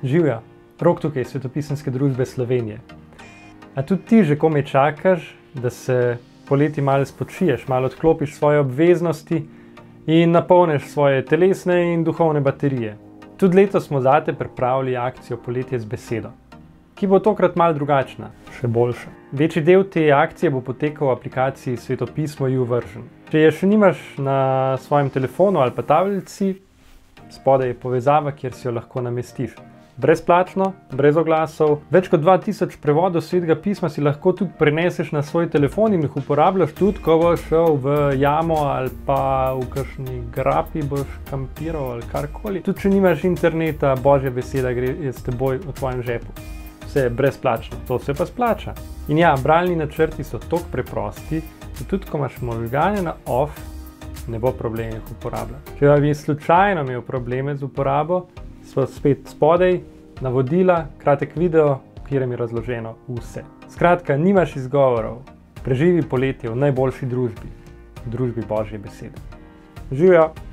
Živjo, Rok tukaj iz Svetopisemske družbe Slovenije. A tudi ti že komaj čakaš, da se poleti malo spočiješ, malo odklopiš svoje obveznosti in napolniš svoje telesne in duhovne baterije. Tudi letos smo zate pripravili akcijo Poletje z besedo, ki bo tokrat malo drugačna, še boljša. Večji del te akcije bo potekal v aplikaciji Svetopismo YouVersion. Če je še nimaš na svojem telefonu ali pa tablici, spodaj je povezava, kjer si jo lahko namestiš. Brezplačno, brez oglasov. Več kot 2000 prevodov Svetega pisma si lahko tudi preneseš na svoj telefon in jih uporabljaš tudi, ko boš šel v jamo ali pa v kakšni grapi boš kampiral ali karkoli. Tudi če nimaš interneta, Božja beseda gre s teboj v tvojem žepu. Vse je brezplačno, to se pa splača. In ja, bralni načrti so toliko preprosti, da tudi ko imaš možgane na off, ne bo problem jih uporabljati. Če bi slučajno imel probleme z uporabo, so spet spodaj navodila, kratek video, v katerem je razloženo vse. Skratka, nimaš izgovorov. Preživi poletje v najboljši družbi, v družbi Božje besede. Živjo!